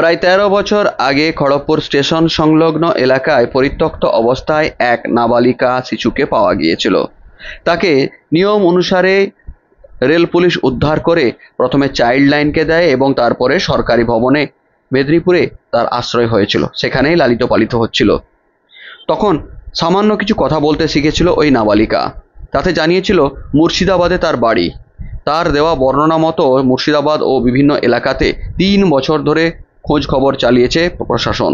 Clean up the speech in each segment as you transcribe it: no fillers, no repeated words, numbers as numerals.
প্রায় ১৩ বছর আগে খড়গপুর স্টেশন সংলগ্ন এলাকায় পরিত্যক্ত অবস্থায় এক নাবালিকা শিশুকে পাওয়া গিয়েছিল। তাকে নিয়ম অনুসারে রেল পুলিশ উদ্ধার করে প্রথমে চাইল্ড লাইনকে দেয় এবং তারপরে সরকারি ভবনে মেদিনীপুরে তার আশ্রয় হয়েছিল, সেখানেই লালিত পালিত হচ্ছিল। তখন সামান্য কিছু কথা বলতে শিখেছিল ওই নাবালিকা। তাতে জানিয়েছিল মুর্শিদাবাদে তার বাড়ি। তার দেওয়া বর্ণনা মতো মুর্শিদাবাদ ও বিভিন্ন এলাকাতে ৩ বছর ধরে খোঁজ খবর চালিয়েছে প্রশাসন,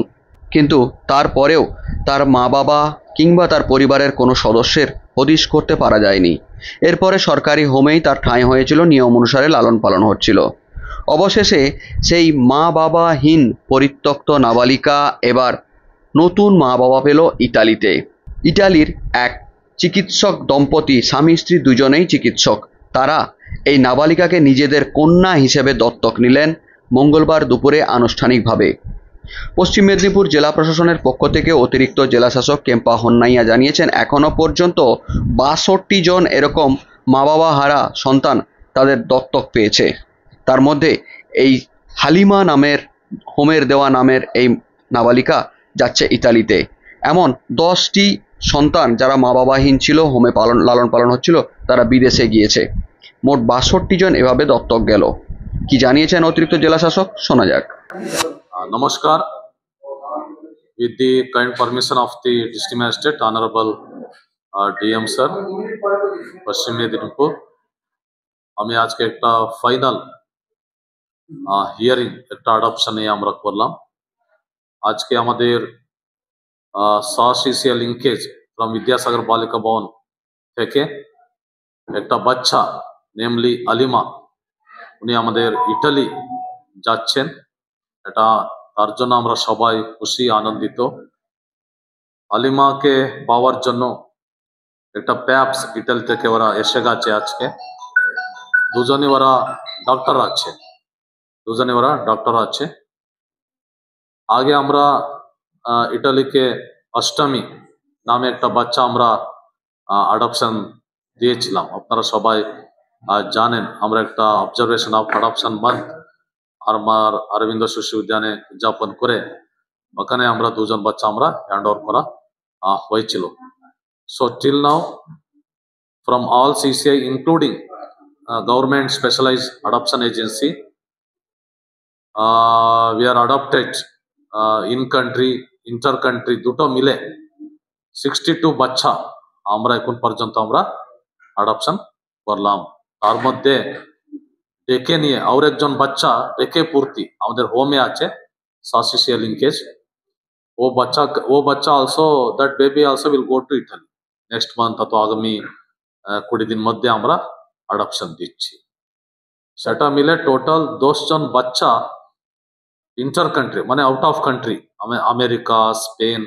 কিন্তু তারপরেও তার মা বাবা কিংবা তার পরিবারের কোনো সদস্যের হদিশ করতে পারা যায়নি। এরপরে সরকারি হোমেই তার ঠাঁই হয়েছিল, নিয়ম অনুসারে লালন পালন হচ্ছিল। অবশেষে সেই মা বাবাহীন পরিত্যক্ত নাবালিকা এবার নতুন মা বাবা পেল ইতালিতে। ইটালির এক চিকিৎসক দম্পতি, স্বামী স্ত্রী দুজনেই চিকিৎসক, তারা এই নাবালিকাকে নিজেদের কন্যা হিসেবে দত্তক নিলেন মঙ্গলবার দুপুরে আনুষ্ঠানিকভাবে। পশ্চিম মেদিনীপুর জেলা প্রশাসনের পক্ষ থেকে অতিরিক্ত জেলাশাসক কেম্পা হন্নাইয়া জানিয়েছেন, এখনও পর্যন্ত ৬২ জন এরকম মা বাবা হারা সন্তান তাদের দত্তক পেয়েছে। তার মধ্যে এই হালিমা নামের হোমের দেওয়া নামের এই নাবালিকা যাচ্ছে ইতালিতে। এমন 10টি সন্তান যারা মা বাবাহীন ছিল, হোমে লালন পালন হচ্ছিল, তারা বিদেশে গিয়েছে। মোট ৬২ জন এভাবে দত্তক গেল। কি জানিয়েছেন অতিরিক্ত জেলাশাসক, শোনা যাক। নমস্কার। with the kind permission of the district magistrate honorable DM sir পশ্চিম মেদিনীপুর, আমি আজকে একটা ফাইনাল হিয়ারিং একটা অ্যাডপশন নিয়ে আমরা করলাম। আজকে আমাদের সাসিসিয়া লিঙ্কেজ ফ্রম বিদ্যাসাগর বালিকা ভবন থেকে একটা বাচ্চা নেমলি আলিমা, উনি আমাদের ইটালি যাচ্ছেন। এটা তার জন্য আমরা সবাই খুশি আনন্দিত। আলিমাকে পাওয়ার জন্য একটা প্যাপস ইটালি থেকে ওরা এসে গেছে আজকে। দুজনে ওরা ডক্টর আছে। আগে আমরা ইটালিকে অষ্টমী নামে একটা বাচ্চা আমরা অ্যাডপশন দিয়েছিলাম। আপনারা সবাই জানেন, আমরা একটা অবজারভেশন অফ অ্যাডপশন মান্থ আমার অরবিন্দ শিশু উদ্যানে উদযাপন করে ওখানে আমরা 2 জন বাচ্চা আমরা হ্যান্ড ওভার করা হয়েছিল। So till now from all CCI including government specialized adoption agency, we are adopted in country inter country দুটো মিলে 62 বাচ্চা আমরা এখন পর্যন্ত আমরা অ্যাডপশন করলাম। তার মধ্যে ডেকে নিয়ে আর একজন বাচ্চা ডেকে পূর্তি আমাদের হোমে আছে সাসিসিয়া লিঙ্কেজ। ও বাচ্চা also that baby also will go to Italy next month, অথবা আগামী 20 দিন মধ্যে আমরা অ্যাডপশন দিচ্ছি। সেটা মিলে টোটাল 10 জন বাচ্চা ইন্টার কান্ট্রি মানে out of country, America, Spain,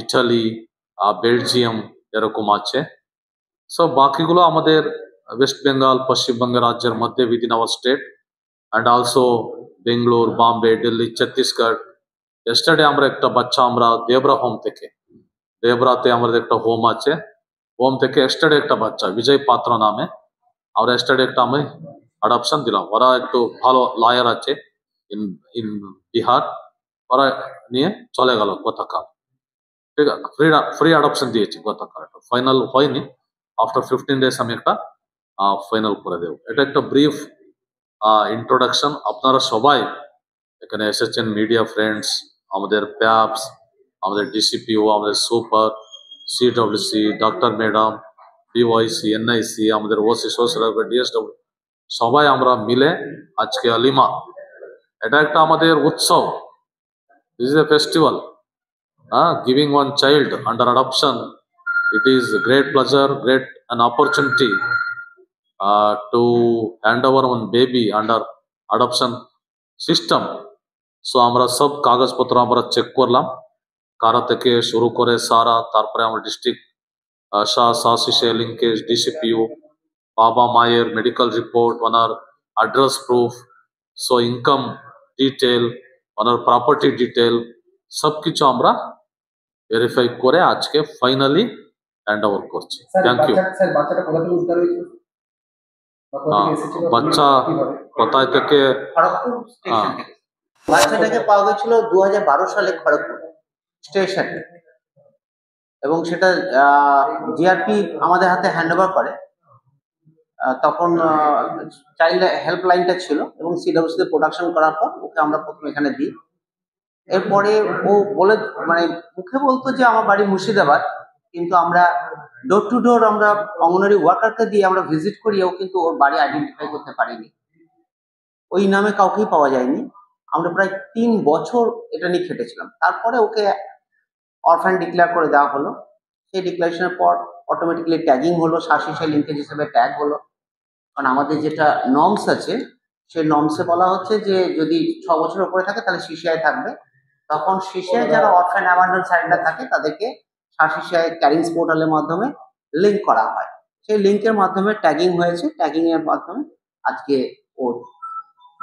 Italy, Belgium এরকম আছে। সো বাকিগুলো আমাদের ওয়েস্ট বেঙ্গল, পশ্চিমবঙ্গ রাজ্যের মধ্যে within our state and also Bangalore, Bombay, Delhi, Chhattisgarh. Yesterday আমরা একটা বাচ্চা আমরা দেবরা হোম থেকে, দেবরাতে আমাদের একটা হোম আছে, হোম থেকে এস্টারডে একটা বাচ্চা বিজয় পাত্র নামে আমরা এস্টারডে একটা আমি অ্যাডপশন দিলাম। ওরা একটু ভালো লয়ার আছে ইন বিহার, ওরা নিয়ে চলে গেল গতকাল। ঠিক আছে, ফ্রি অ্যাডপশন দিয়েছি গতকাল, ফাইনাল হয়নি। আফটার 15 days আমি একটা ফাইনাল করে দেব। এটা একটা ব্রিফ ইন্ট্রোডাকশন। আপনারা সবাই এখানে এসেছেন, মিডিয়া ফ্রেন্ডস, আমাদের প্যাপস, আমাদের ডিসিপিও, আমাদের super, CWC, doctor madam, POIC, NIC, আমাদের ওসি, সোশ্যাল ওয়ার্কার, ডিএসডব্লিউ, সবাই আমরা মিলে আজকে আলিমা, এটা একটা আমাদের উৎসব। This is a festival, giving one child under adoption. It is a great pleasure, great an opportunity to hand over one baby under adoption system. So আমরা সব কাগজপত্র আমরা চেক করলাম, কারা থেকে শুরু করে সারা, তারপরে আমরা ডিস্ট্রিক্ট সাসিসিয়া লিঙ্কেজ, ডিসিপিও, বাবা মায়ের মেডিকেল রিপোর্ট, ওনার address proof, so income detail, ওনার প্রপার্টি ডিটেল সবকিছু আমরা ভেরিফাই করে আজকে ফাইনালি হ্যান্ড ওভার করছি। Thank you. বাচ্চা কোথায় থেকে? বাচ্চাটাকে পাওয়া গেছিল 2012 সালে খড়গপুর স্টেশনে, এবং সেটা জিআরপি আমাদের হাতে হ্যান্ডওভার করে। তখন চাইল্ড হেল্পলাইনটা ছিল এবং সিডব্লিউসি প্রোডাকশন করার পর ওকে আমরা প্রথমে এখানে দিই। এরপরে ও বলে মানে মুখে বলতো যে আমার বাড়ি মুর্শিদাবাদ, কিন্তু আমরা ডোর টু ডোর আমরা অঙ্গনওয়াড়ি ওয়ার্কারকে দিয়ে আমরা ভিজিট করি, ও কিন্তু ওর বাড়ি আইডেন্টিফাই করতে পারিনি, ওই নামে কাউকেই পাওয়া যায়নি। আমরা প্রায় 3 বছর এটা নিয়ে খেটেছিলাম। তারপরে ওকে অরফ্যান ডিক্লেয়ার করে দেওয়া হলো। সেই ডিক্লারেশনের পর অটোমেটিক্যালি ট্যাগিং হলো, শাসিশাই লিঙ্কেজ হিসেবে ট্যাগ হলো। কারণ আমাদের যেটা নর্মস আছে, সেই নর্মসে বলা হচ্ছে যে যদি 6 বছরের উপরে থাকে তাহলে সিসিআই থাকবে। তখন সিসিআই যারা অরফ্যান অ্যাবান্ডন সারেন্ডার থাকে তাদেরকে শাসিশাই ক্যারিংস পোর্টালের মাধ্যমে লিঙ্ক করা হয়। সেই লিঙ্কের মাধ্যমে ট্যাগিং হয়েছে। ট্যাগিং এর মাধ্যমে আজকে ও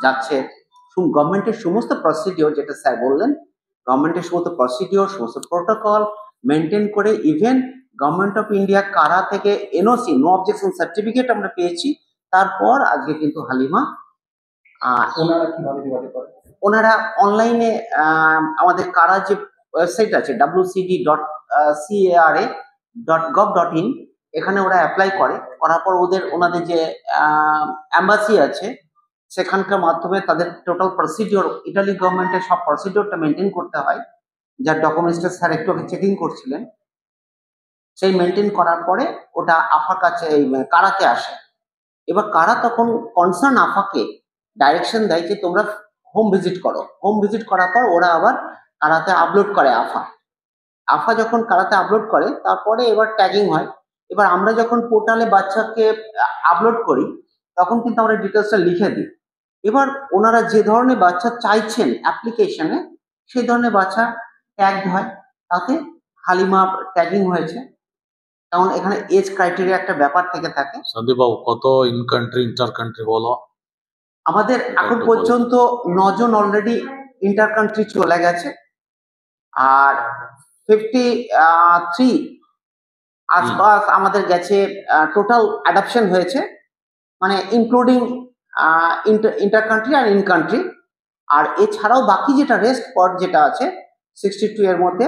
যাচ্ছে। গভর্নমেন্টের সমস্ত প্রসিডিওর, যেটা স্যার বললেন, গভর্নমেন্টের সমস্ত প্রসিডিওর, সমস্ত প্রোটোকল মেনটেন করে, ইভেন গভর্নমেন্ট অফ ইন্ডিয়া কারা থেকে এনওসি, নো অবজেকশন সার্টিফিকেট আমরা পেয়েছি। তারপর আজকে কিন্তু হালিমা ওনারা কিভাবে যোগাযোগ করেন? ওনারা অনলাইনে আমাদের কারা যে ওয়েবসাইট আছে wcd.cara.gov.in, এখানে ওরা অ্যাপ্লাই করে। করার পর ওনাদের যে অ্যাম্বাসি আছে সেখানকার মাধ্যমে তাদের টোটাল প্রসিডিওর, ইটালি গভর্নমেন্টের সব প্রসিডিওরটা মেনটেন করতে হয়, যার ডকুমেন্টসটা স্যার একটু চেকিং করছিলেন। সেই মেনটেন করার পরে ওটা আফার কাছে কারাতে আসে। এবার কারা তখন কনসার্ন আফাকে ডাইরেকশন দেয় যে তোমরা হোম ভিজিট করো। হোম ভিজিট করার পর ওরা আবার কারাতে আপলোড করে। আফা যখন কারাতে আপলোড করে তারপরে এবার ট্যাগিং হয়। এবার আমরা যখন পোর্টালে বাচ্চাকে আপলোড করি তখন কিন্তু আমরা ডিটেলসটা লিখে দিই। এবার ওনারা যে ধরনের বাচ্চা চাইছেন অ্যাপ্লিকেশনে, সেই ধরনের বাচ্চা ট্যাগড হয়। তাতে হালিমা ট্যাগিং হয়েছে। কারণ এখানে এজ ক্রাইটেরিয়া একটা ব্যাপার থেকে থাকে। সন্দীপ বাবু, কত ইন কান্ট্রি ইন্টার কান্ট্রি বলো? আমাদের এখন পর্যন্ত 9 জন অলরেডি ইন্টার কান্ট্রি চলে গেছে, আর 53 আশপাশ আমাদের গেছে। টোটাল অ্যাডাপশন হয়েছে, মানে ইনক্লুডিং ইন্টার কান্ট্রি আর ইন কান্ট্রি। আর এছাড়াও বাকি যেটা রেস্ট পট যেটা আছে 62 এর মধ্যে,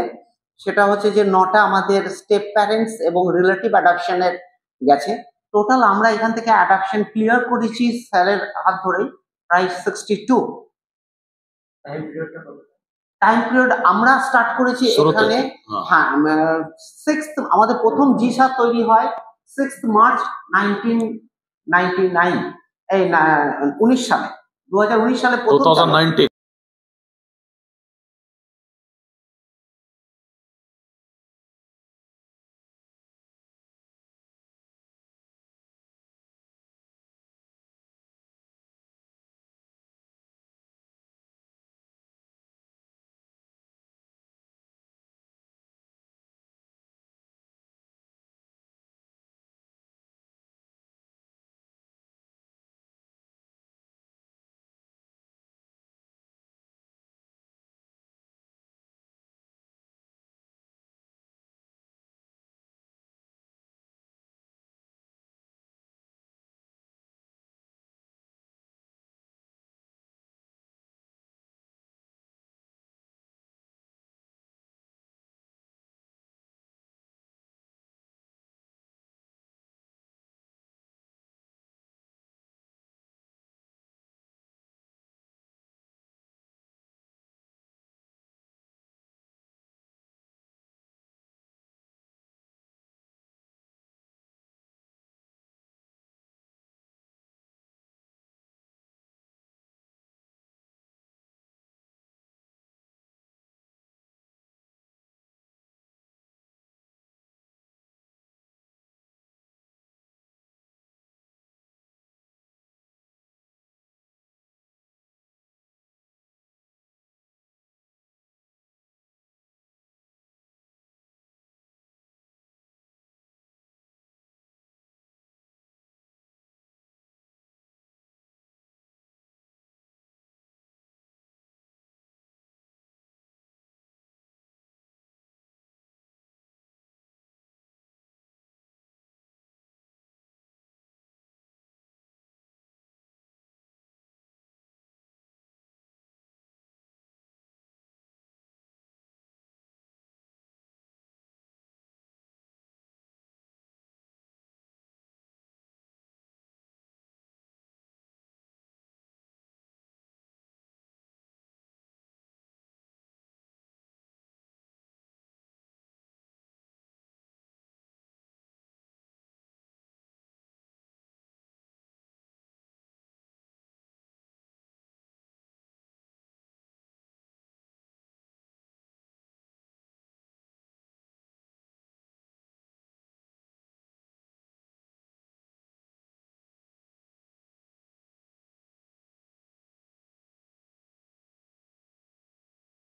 সেটা হচ্ছে যে 9টা আমাদের স্টেপ প্যারেন্টস এবং রিলেটিভ অ্যাডাপশনের গেছে। টোটাল আমরা এখান থেকে অ্যাডাপশন ক্লিয়ার করেছি স্যারের হাত ধরেই প্রায় 62। টাইম পিরিয়ড আমরা স্টার্ট করেছি এখানে, হ্যাঁ 6th আমাদের প্রথম জিসা তৈরি হয় 6 মার্চ 1999, এই 19 সালে, 2019 সালে প্রথম 2019